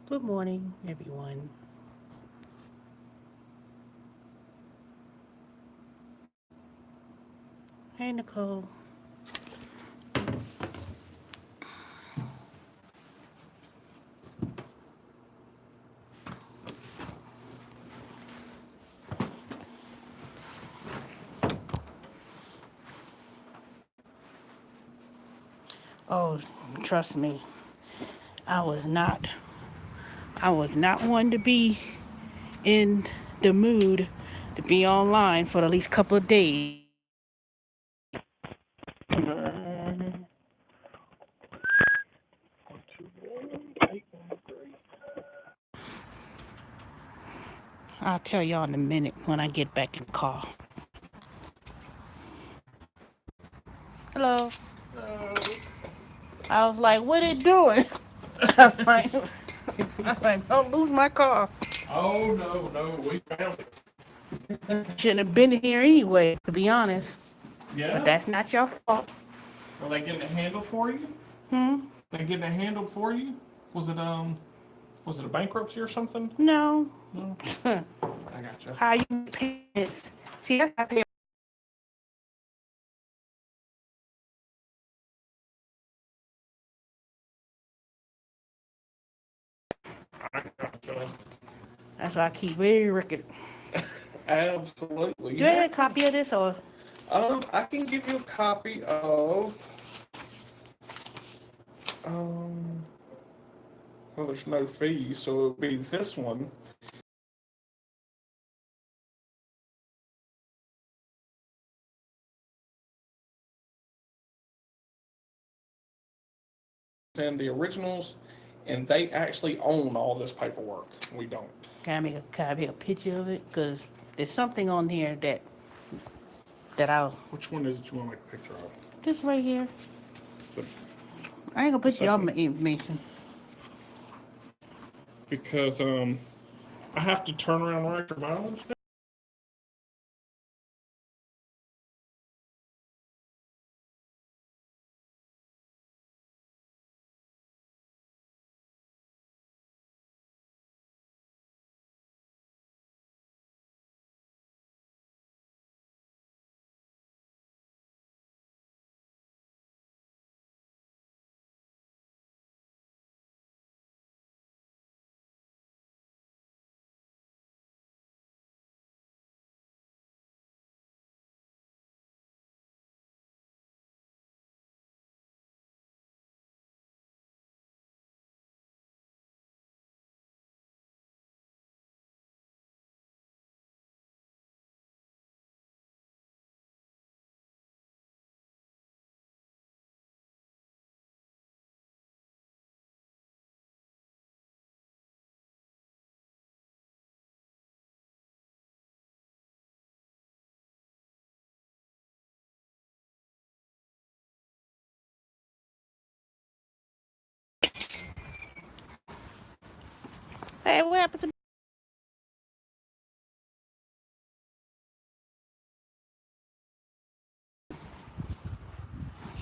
Good morning, everyone. Hey, Nicole. Oh, trust me, I was not. I was not one to be in the mood to be online for at least a couple of days. I'll tell y'all in a minute when I get back in the car. Hello. I was like, what it doing? I was like, don't lose my car. Oh, no, no, we found it. Shouldn't have been here anyway, to be honest. But Yeah? that's not your fault. Are they getting it handled for you? They getting it handled for you? Was it, was it a bankruptcy or something? No. No? I gotcha. How you parents? See, that's how parents. Gotcha. That's why I keep very record. Absolutely. Do You I get have a to. copy of this or? I can give you a copy of, um, well, there's no fee, so it'll be this one. And the originals, and they actually own all this paperwork. We don't. Can I make a picture of it? Cause there's something on here that I'll Which one is it you want to make a picture of? just right here. The, I ain't gonna the put y'all second? my information. Because I have to turn around and write your mileage down. Hey, what happened to?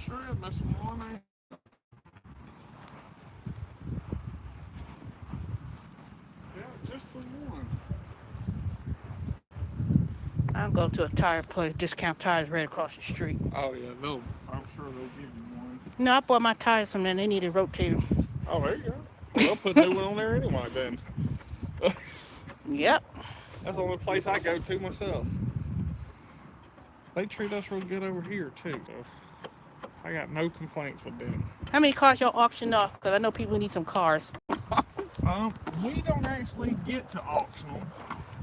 Sure, Miss Warner. Yeah, just for one. I'm going to a tire place. Discount tires right across the street. Oh yeah, they'll. I'm sure they'll give you one. No, I bought my tires from them. They needed rotating. Oh, there you go. Well, they'll put a new one on there anyway. Then Yep. that's the only place I go to myself. They treat us real good over here too, though. I got no complaints with them. How many cars y'all auction off? Cause I know people need some cars. We don't actually get to auction them.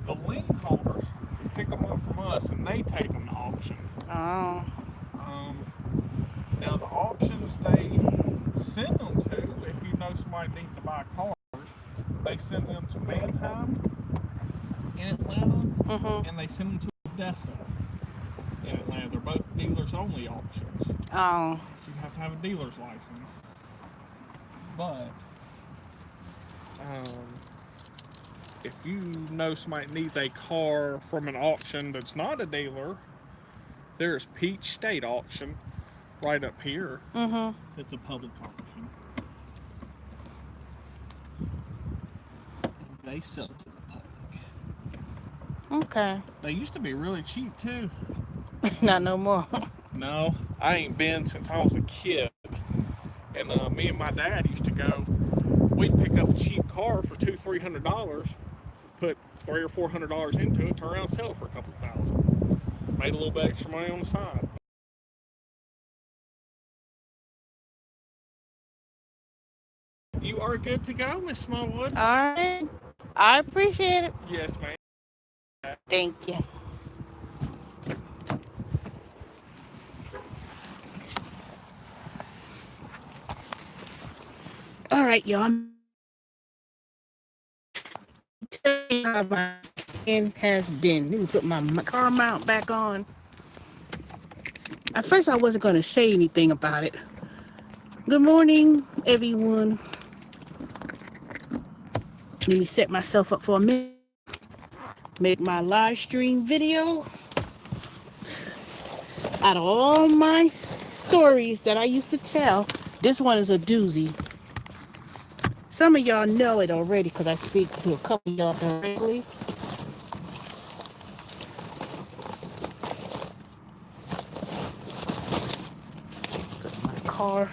The lien holders pick them up from us, and they take them to auction. Oh. Um, Now the auctions they send them to, if you know somebody needing to buy cars, they send them to Manheim in Atlanta, Mhm. and they send them to Odessa in Atlanta. They're both dealers only auctions, Oh. so you have to have a dealer's license. But um, if you know somebody needs a car from an auction that's not a dealer, there's Peach State Auction right up here. Mhm. It's a public auction. they sell to the public. Okay. They used to be really cheap too. Not no more. No, I ain't been since I was a kid. And me and my dad used to go. We'd pick up a cheap car for $200-300, put $300 or $400 into it, turn around and sell it for a couple thousand. Made a little bit extra money on the side. You are good to go, Miss Smallwood. All right. I appreciate it. Yes, ma'am. Thank you. All right, y'all. I'm telling you how my weekend has been. Let me put my car mount back on. At first, I wasn't going to say anything about it. Good morning, everyone. Let me set myself up for a minute. Make my live stream video. Out of all my stories that I used to tell, this one is a doozy. Some of y'all know it already because I speak to a couple of y'all directly. My car.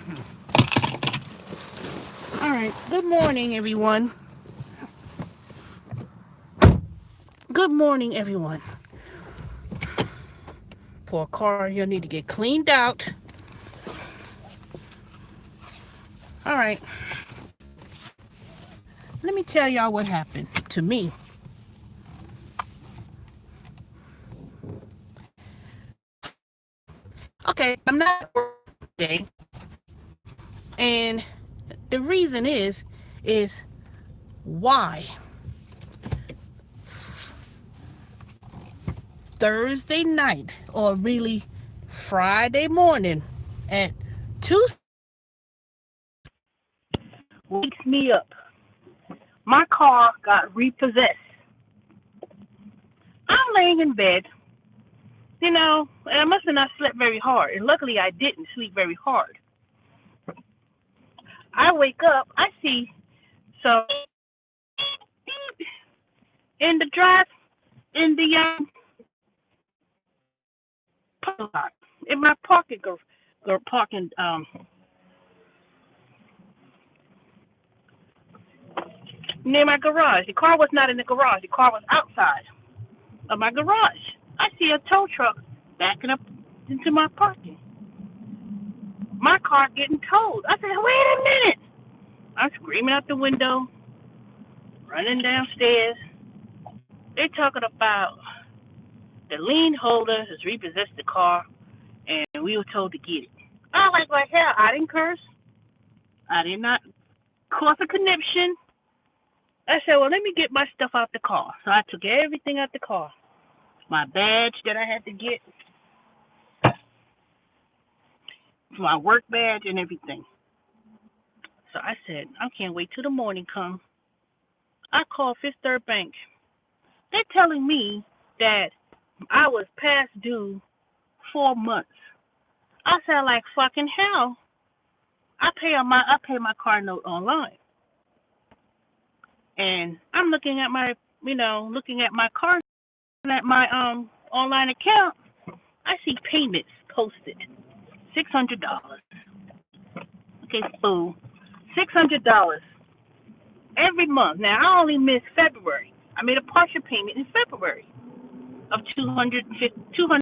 All right. Good morning, everyone. Good morning, everyone. For a car, you'll need to get cleaned out. All right. Let me tell y'all what happened to me. Okay, I'm not at work today. And the reason is why? Thursday night, or really Friday morning at 2 wakes me up. My car got repossessed. I'm laying in bed, and I must have not slept very hard. And luckily, I didn't sleep very hard. I wake up, I see some in the drive, in the parking lot, in my parking near my garage. The car was not in the garage. The car was outside of my garage. I see a tow truck backing up into my parking. My car getting towed. I said, wait a minute. I'm screaming out the window, running downstairs. They're talking about the lien holder has repossessed the car, and we were told to get it. I was like, hell, I didn't curse. I did not cause a conniption. I said, well, let me get my stuff out the car. So I took everything out the car. My badge that I had to get, my work badge and everything. So I said, I can't wait till the morning comes. I called Fifth Third Bank. They're telling me that I was past due 4 months. I said, like fucking hell. I pay my car note online. And I'm looking at my car at my online account. I see payments posted. $600. Okay, so $600 every month. Now I only missed February. I made a partial payment in February of $200.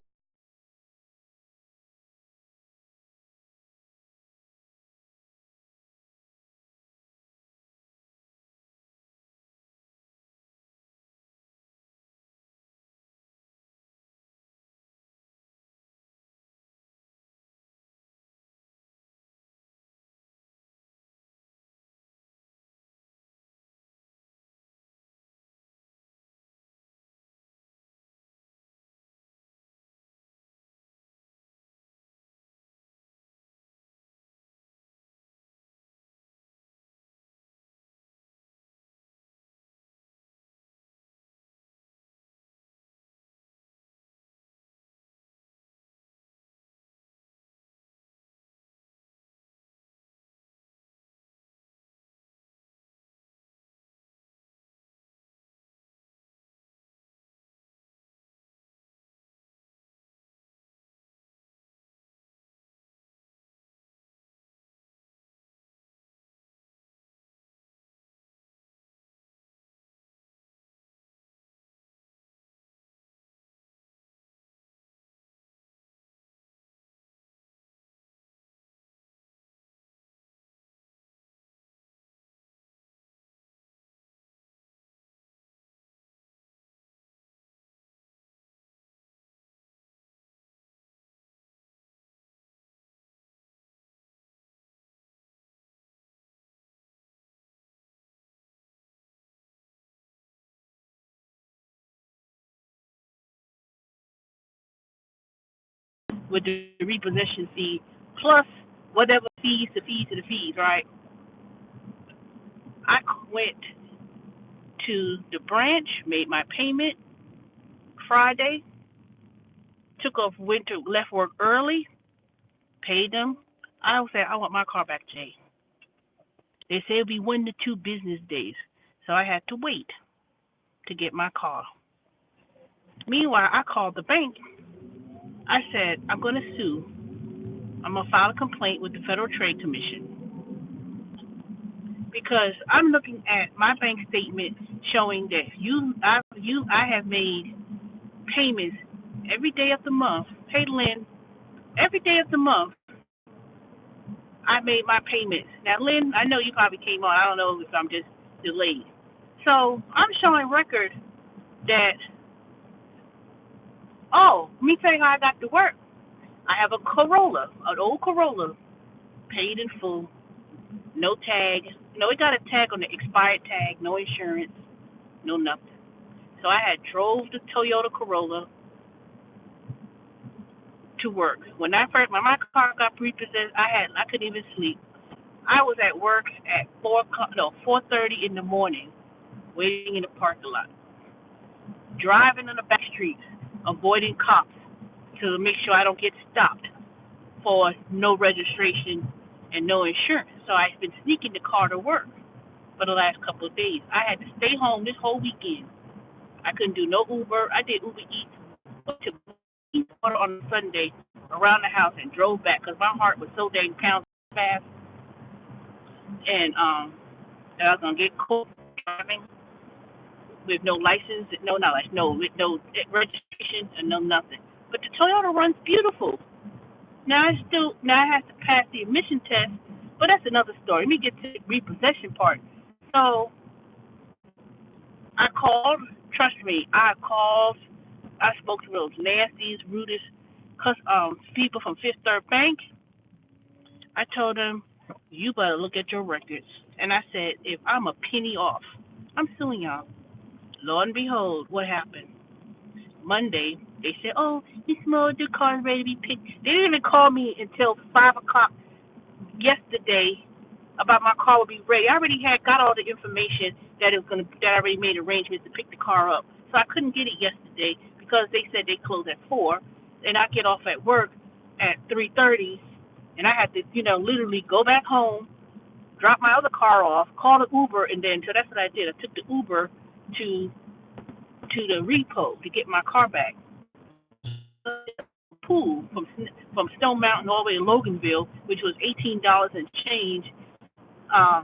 with the repossession fee plus whatever fees, right? I went to the branch, made my payment Friday, took off, left work early, paid them. I said, I want my car back today. They said it'd be 1 to 2 business days, so I had to wait to get my car. Meanwhile, I called the bank. I said, I'm going to sue. I'm going to file a complaint with the Federal Trade Commission because I'm looking at my bank statement showing that I have made payments every day of the month. Hey, Lynn, every day of the month, I made my payments. Now, Lynn, I know you probably came on. I don't know if I'm just delayed. So I'm showing record that, let me tell you how I got to work. I have a Corolla, an old Corolla, paid in full, no tag. It got a tag on the expired tag, no insurance, no nothing. So I had drove the Toyota Corolla to work. When my car got repossessed, I couldn't even sleep. I was at work at 4:30 in the morning, waiting in the parking lot, driving on the back streets, avoiding cops to make sure I don't get stopped for no registration and no insurance. So I've been sneaking the car to work for the last couple of days. I had to stay home this whole weekend. I couldn't do no Uber. I did Uber Eats, to eat on Sunday around the house and drove back because my heart was so dang pounding fast. And that I was gonna get caught driving with no license, with no registration and no nothing. But the Toyota runs beautiful. Now I have to pass the emission test, but that's another story. Let me get to the repossession part. So I called. Trust me, I called. I spoke to those nastiest, rudest, people from Fifth Third Bank. I told them, you better look at your records. And I said, if I'm a penny off, I'm suing y'all. Lo and behold, what happened? Monday, they said, Miss Mo, the car's ready to be picked. They didn't even call me until 5 o'clock yesterday about my car would be ready. I already got all the information that I already made arrangements to pick the car up. So I couldn't get it yesterday because they said they close at 4, and I get off at work at 3:30, and I had to, literally go back home, drop my other car off, call the Uber, and then, so that's what I did. I took the Uber to the repo to get my car back. Pool from Stone Mountain all the way to Loganville, which was $18 and change. I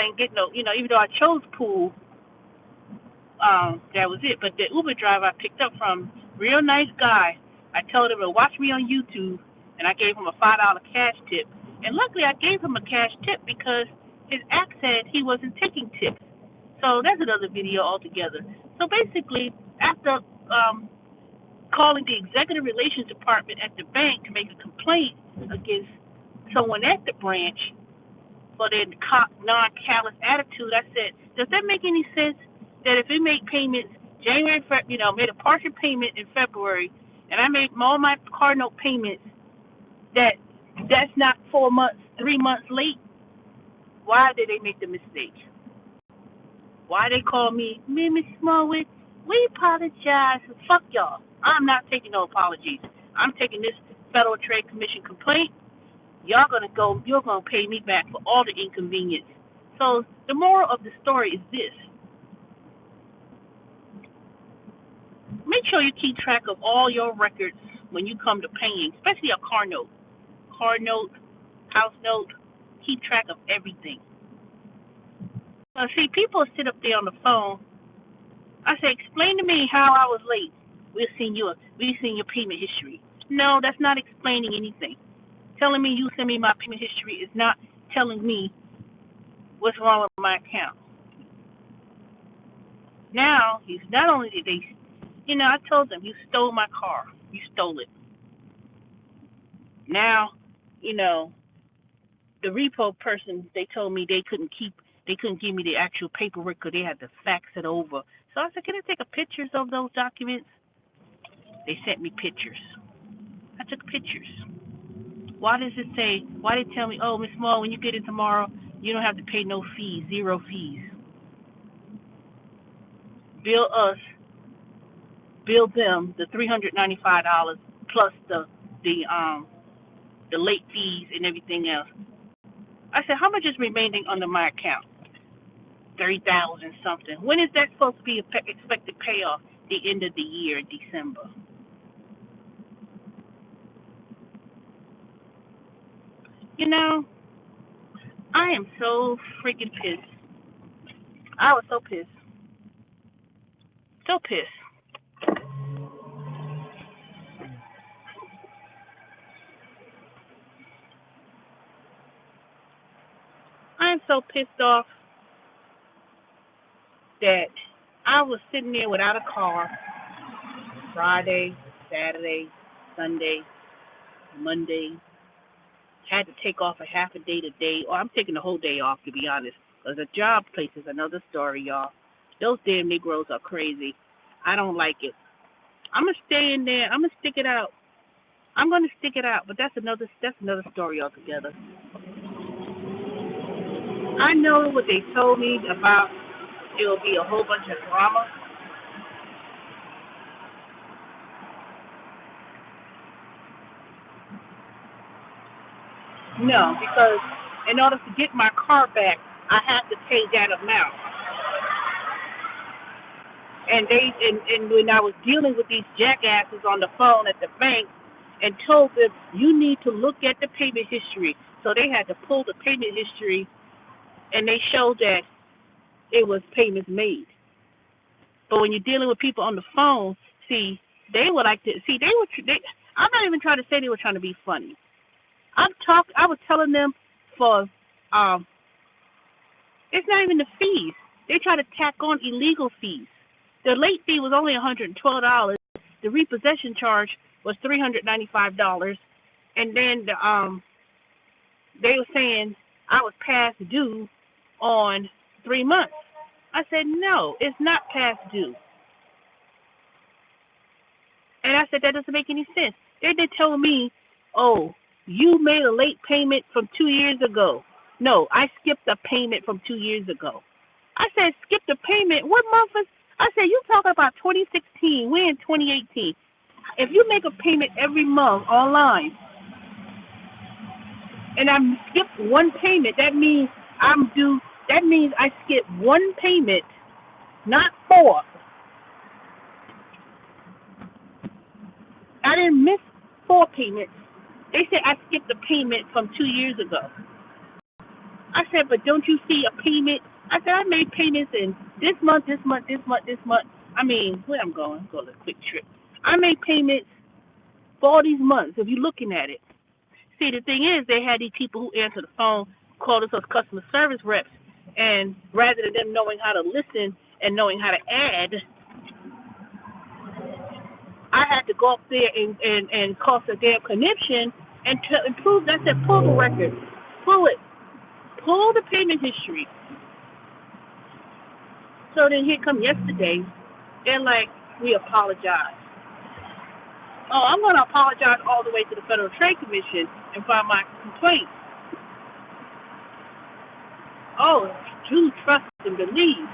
didn't get no, even though I chose pool, that was it. But the Uber driver I picked up from, real nice guy. I told him to watch me on YouTube, and I gave him a $5 cash tip. And luckily, I gave him a cash tip because his app said he wasn't taking tips. So that's another video altogether. So basically, after calling the executive relations department at the bank to make a complaint against someone at the branch for their non-callous attitude, I said, does that make any sense that if we make payments made a partial payment in February, and I made all my car note payments, that's not 4 months, 3 months late? Why did they make the mistake? Why they call me, Miss Smallwood? We apologize. Fuck y'all. I'm not taking no apologies. I'm taking this Federal Trade Commission complaint. You're gonna pay me back for all the inconvenience. So the moral of the story is this. Make sure you keep track of all your records when you come to paying, especially a car note. Car note, house note, keep track of everything. See, people sit up there on the phone. I say, explain to me how I was late. We've seen your payment history. No, that's not explaining anything. Telling me you send me my payment history is not telling me what's wrong with my account. Now, not only did they, I told them, you stole my car. You stole it. Now, the repo person, they told me they couldn't give me the actual paperwork because they had to fax it over. So I said, can I take pictures of those documents? They sent me pictures. I I took pictures. Why does it say, why they tell me, oh, Miss Small, when you get in tomorrow, you don't have to pay no fees, zero fees. Bill us, bill them the $395 plus the late fees and everything else. I said, how much is remaining under my account? 30,000 something. When is that supposed to be expected payoff? The end of the year, December. You know, I am so freaking pissed. I was so pissed. So pissed. I am so pissed off that I was sitting there without a car Friday, Saturday, Sunday, Monday. Had to take off a half a day today, or I'm taking the whole day off, to be honest. Because the job place is another story, y'all. Those damn Negroes are crazy. I don't like it. I'm going to stay in there. I'm going to stick it out. I'm going to stick it out, but that's another story altogether. I know what they told me about. It will be a whole bunch of drama. No, because in order to get my car back, I have to pay that amount. And when I was dealing with these jackasses on the phone at the bank and told them, you need to look at the payment history. So they had to pull the payment history, and they showed that it was payments made. But when you're dealing with people on the phone, see, they were like this. See, I'm not even trying to say they were trying to be funny. I was telling them for, it's not even the fees. They try to tack on illegal fees. The late fee was only $112. The repossession charge was $395, and then they were saying I was past due on 3 months. I said, no, it's not past due. And I said, that doesn't make any sense. They told me, oh, you made a late payment from 2 years ago. No, I skipped a payment from 2 years ago. I said, skip the payment? What month is? I said, you talking about 2016. We're in 2018. If you make a payment every month online, and I skipped one payment, that means I'm due. That means I skipped one payment, not four. I didn't miss 4 payments. They said I skipped a payment from 2 years ago. I said, but don't you see a payment? I said, I made payments in this month. I mean, where I'm going on a quick trip. I made payments for all these months, if you're looking at it. See, the thing is, they had these people who answer the phone, call themselves customer service reps, and rather than them knowing how to listen and knowing how to add, I had to go up there and cause a damn conniption and prove. I said, pull the record. Pull it. Pull the payment history. So then here come yesterday. They're like, we apologize. Oh, I'm going to apologize all the way to the Federal Trade Commission and file my complaint. Oh, do trust and believe.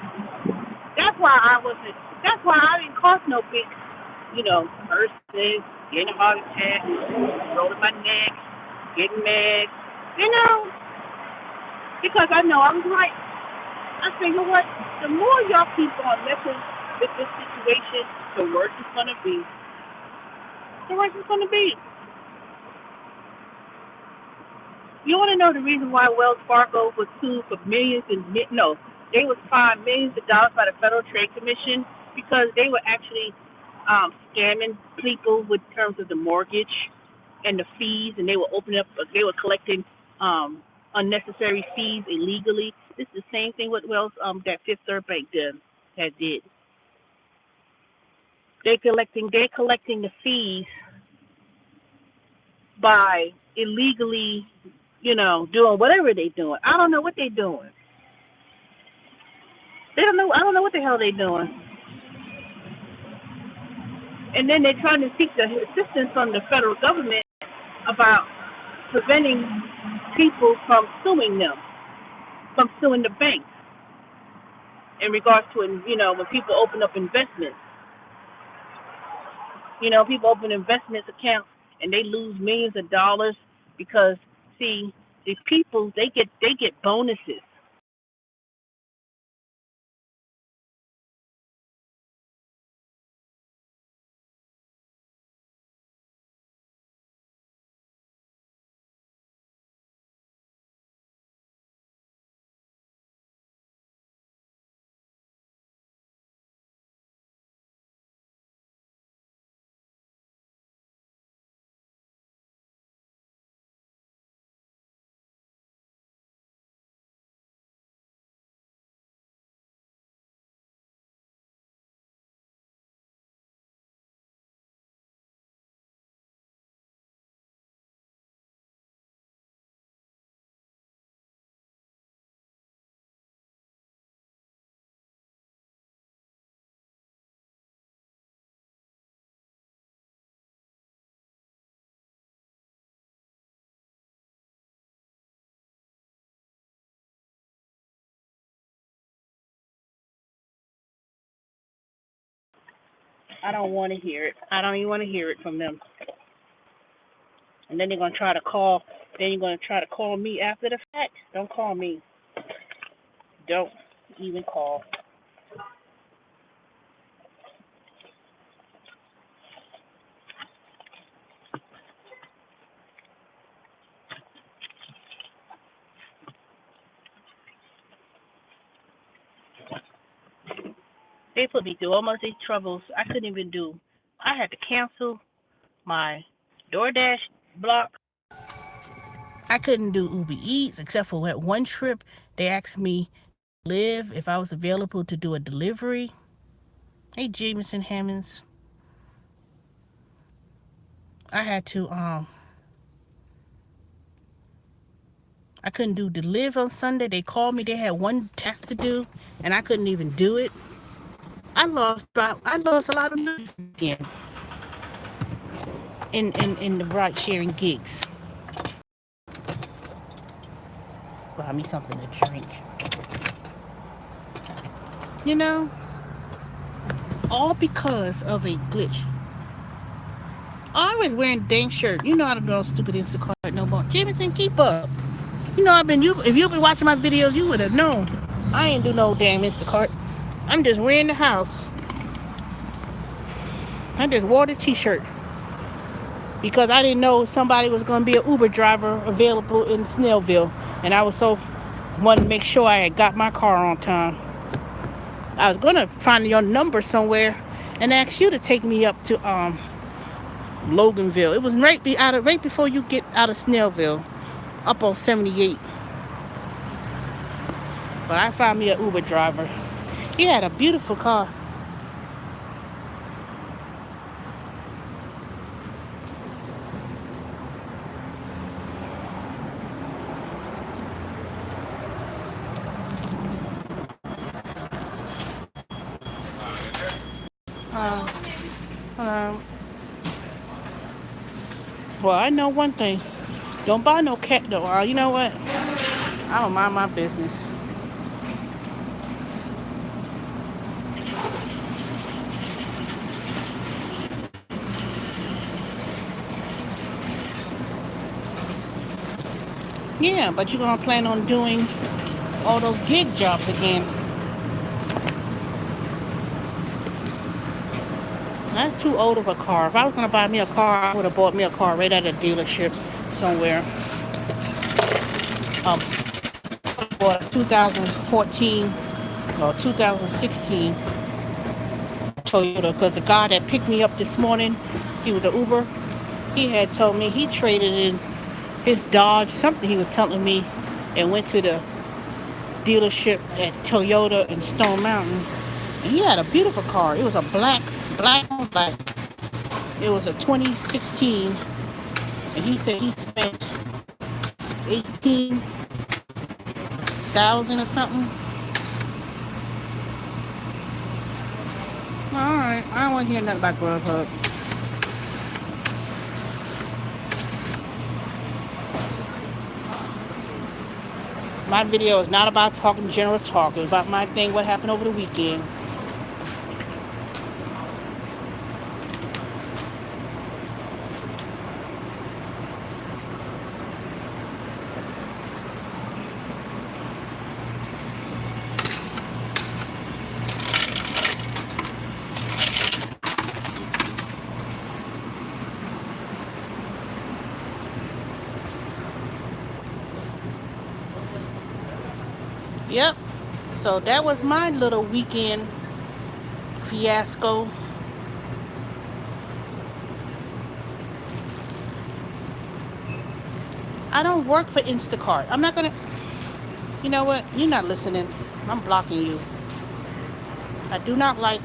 That's why I didn't cause no big, person, getting a heart attack, rolling my neck, getting mad, because I know I was right. I say, you know what? The more y'all people are messing with this situation, the worse it's going to be. The worse it's going to be. You want to know the reason why Wells Fargo was sued for millions and they was fined millions of dollars by the Federal Trade Commission because they were actually scamming people with terms of the mortgage and the fees, and they were collecting unnecessary fees illegally. This is the same thing with Wells that Fifth Third Bank did. They're collecting the fees by illegally, doing whatever they're doing. I don't know what they're doing. I don't know what the hell they're doing. And then they're trying to seek the assistance from the federal government about preventing people from suing them, from suing the banks in regards to, when people open up investments. People open investments accounts and they lose millions of dollars because, see, the people they get bonuses. I don't want to hear it. I don't even want to hear it from them. And then they're gonna try to call. Then you're gonna try to call me after the fact. Don't call me. Don't even call. They put me through almost these troubles. I couldn't even do. I had to cancel my DoorDash block. I couldn't do Uber Eats except for that one trip. They asked me live if I was available to do a delivery. Hey, Jameson Hammonds. I had to I couldn't do deliver on Sunday. They called me. They had one test to do, and I couldn't even do it. I lost a lot of money again in the ride sharing gigs. Buy me something to drink. All because of a glitch. I was wearing a dang shirt. I don't know stupid Instacart no more. Jameson, keep up. If you've been watching my videos, you would have known. I ain't do no damn Instacart. I'm just wearing the house. I just wore the t-shirt because I didn't know somebody was going to be an Uber driver available in Snellville, and I was so wanted to make sure I had got my car on time. I was going to find your number somewhere and ask you to take me up to Loganville. It was right before you get out of Snellville, up on 78. But I found me an Uber driver. He had a beautiful car. Well, I know one thing. Don't buy no cat though. You know what? I don't mind my business. Yeah, but you're gonna plan on doing all those gig jobs again. That's too old of a car. If I was gonna buy me a car, I would have bought me a car right at a dealership somewhere. Bought a 2014 or 2016 Toyota, because the guy that picked me up this morning, he was an Uber. He had told me he traded in his Dodge, something he was telling me, and went to the dealership at Toyota in Stone Mountain. And he had a beautiful car. It was a black. It was a 2016, and he said he spent $18,000 or something. All right, I don't want to hear nothing about Grubhub. My video is not about talking general talk. It's about my thing, what happened over the weekend. Yep. So that was my little weekend fiasco. I don't work for Instacart. I'm not gonna. You know what? You're not listening. I'm blocking you. I do not like.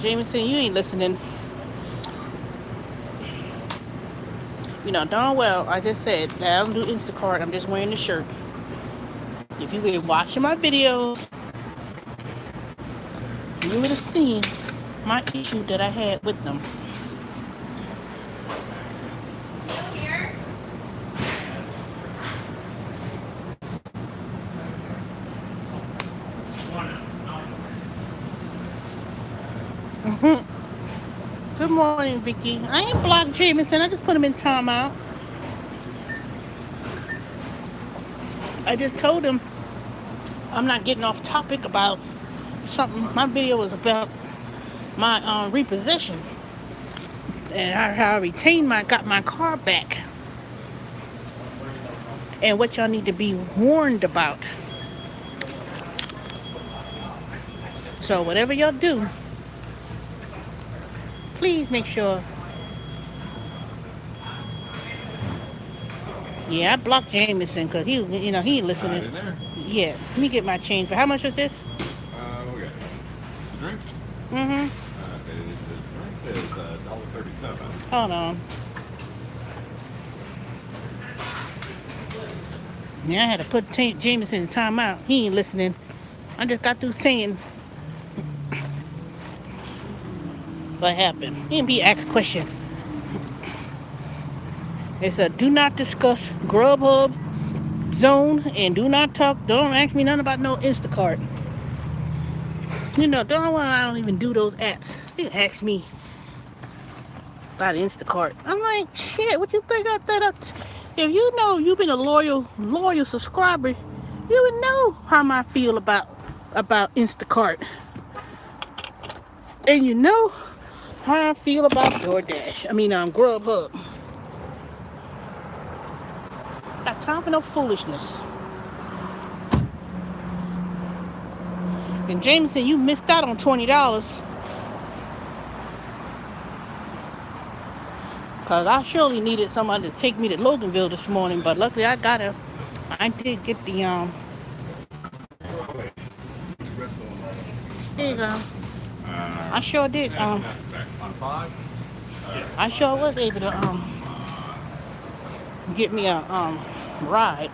Jameson, you ain't listening. You know darn well I just said that I don't do Instacart. I'm just wearing the shirt. If you were watching my videos, you would have seen my issue that I had with them. Good morning, Vicky. I ain't blocked Jameson. I just put him in timeout. I just told him I'm not getting off topic about something. My video was about my repossession and how I got my car back, and what y'all need to be warned about. So whatever y'all do, please make sure. Yeah, I blocked Jameson because he ain't listening. In there. Yes, let me get my change. But how much was this? Okay. The drink? Mm-hmm. The drink is $1.37. Hold on. Yeah, I had to put Jameson in timeout. He ain't listening. I just got through saying what happened. He didn't be asked question. It's a do not discuss Grubhub zone and don't ask me nothing about no Instacart. You know, I don't even do those apps. They ask me about Instacart. I'm like, shit, what you think I thought up? If you know you've been a loyal subscriber, you would know how I feel about Instacart. And you know how I feel about DoorDash. Grubhub. Got time for no foolishness. And Jameson, you missed out on $20. Because I surely needed somebody to take me to Loganville this morning. But luckily I did get the, There you go. I sure did, On 5? I sure was able to, get me a, ride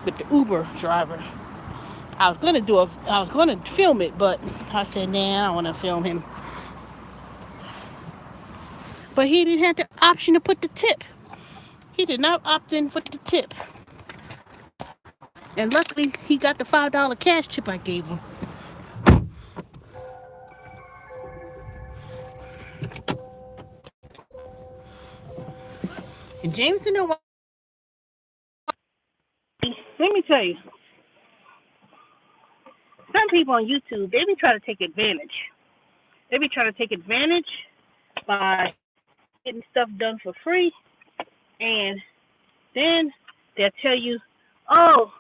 with the Uber driver. I was gonna film it, but I said, nah, I don't want to film him. But he didn't have the option to put the tip. He did not opt in for the tip. And luckily, he got the $5 cash tip I gave him. And Jameson, let me tell you, some people on YouTube, they be trying to take advantage. They be trying to take advantage by getting stuff done for free, and then they'll tell you, oh,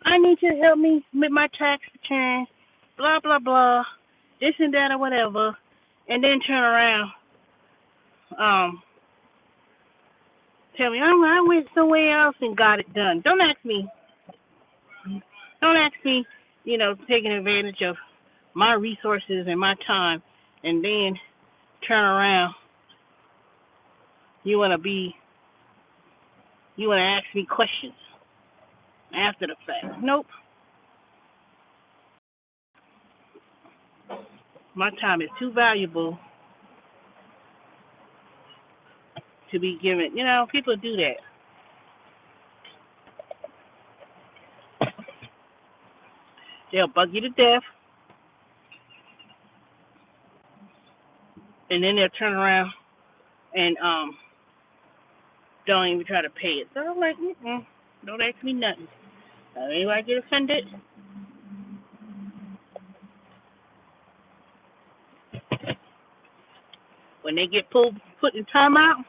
I need you to help me with my tax return, blah, blah, blah, this and that or whatever, and then turn around tell me, oh, I went somewhere else and got it done. Don't ask me. Don't ask me, taking advantage of my resources and my time, and then turn around. You want to ask me questions after the fact. Nope. My time is too valuable to be given. People do that. They'll bug you to death, and then they'll turn around and don't even try to pay it. So I'm like, don't ask me nothing. Anybody get offended? When they get put in timeout,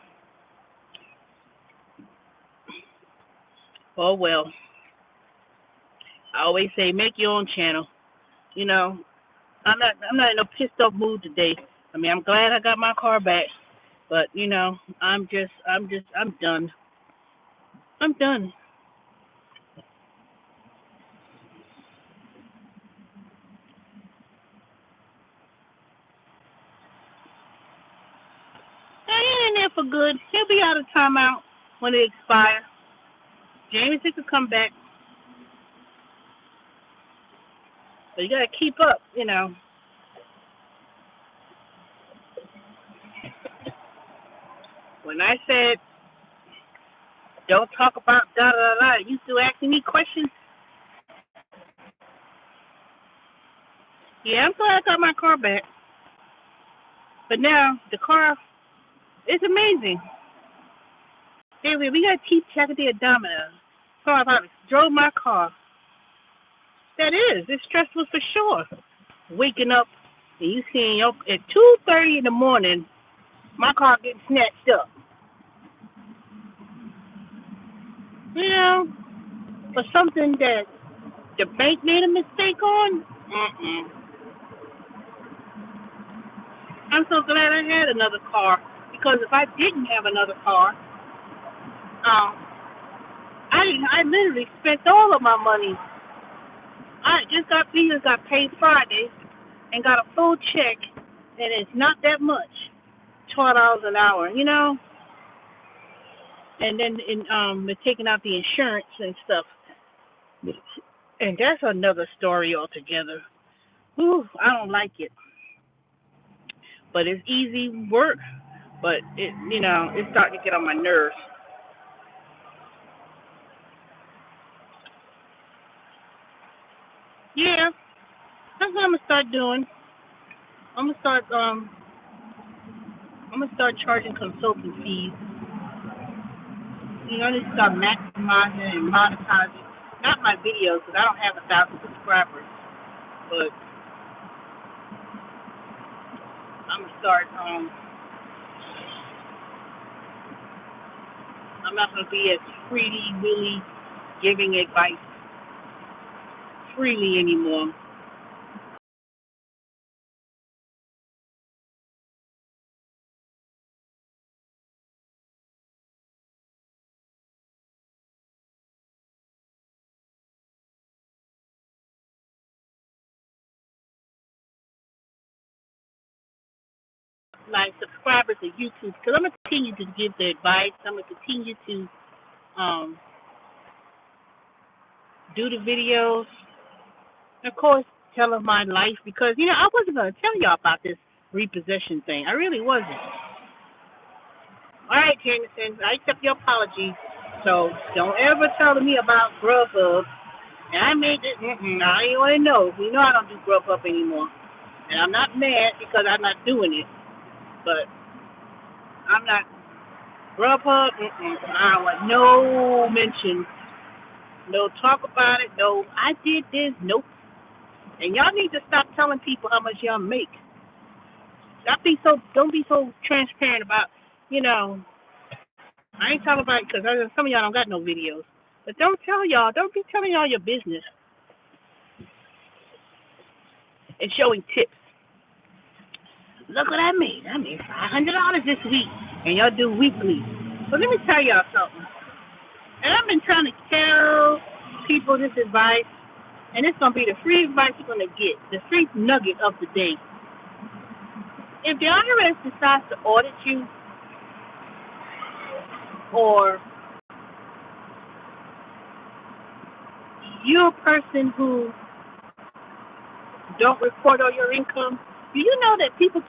oh well. I always say, make your own channel. I'm not in a pissed off mood today. I mean, I'm glad I got my car back, but I'm done. I'm done. I ain't in there for good. He'll be out of timeout when it expires. Jameson could come back. But you gotta keep up, When I said don't talk about da da da, you still asking me questions. Yeah, I'm glad I got my car back. But now the car is amazing. Anyway, we gotta keep track of the odometer. So if I drove my car, it's stressful for sure. Waking up and you seeing at 2:30 in the morning, my car getting snatched up. For something that the bank made a mistake on. I'm so glad I had another car, because if I didn't have another car, I literally spent all of my money. I just got paid Friday and got a full check, and it's not that much, $12 an hour, And then they're taking out the insurance and stuff, and that's another story altogether. Whew, I don't like it, but it's easy work. But it's starting to get on my nerves. Yeah, that's what I'm gonna start doing. I'm gonna start charging consulting fees. I need to start maximizing and monetizing. Not my videos, because I don't have 1,000 subscribers, but I'm gonna start. I'm not gonna be as freely, really giving advice freely anymore. Like subscribers to YouTube, because I'm gonna continue to give the advice. I'm gonna continue to do the videos. Of course, tell of my life, because I wasn't gonna tell y'all about this repossession thing. I really wasn't. All right, Jameson, I accept your apology. So don't ever tell me about Grubhub. And I made it. I ain't want to know. I don't do Grubhub anymore, and I'm not mad because I'm not doing it. But I'm not Grubhub. I don't want no mention, no talk about it. No, I did this. Nope. And y'all need to stop telling people how much y'all make. Don't be so transparent about. I ain't talking about it because some of y'all don't got no videos. But don't be telling y'all your business and showing tips. Look what I made. I made $500 this week, and y'all do weekly. But let me tell y'all something. And I've been trying to tell people this advice, and it's going to be the free advice you're going to get, the free nugget of the day. If the IRS decides to audit you, or you're a person who don't report all your income, do you know that people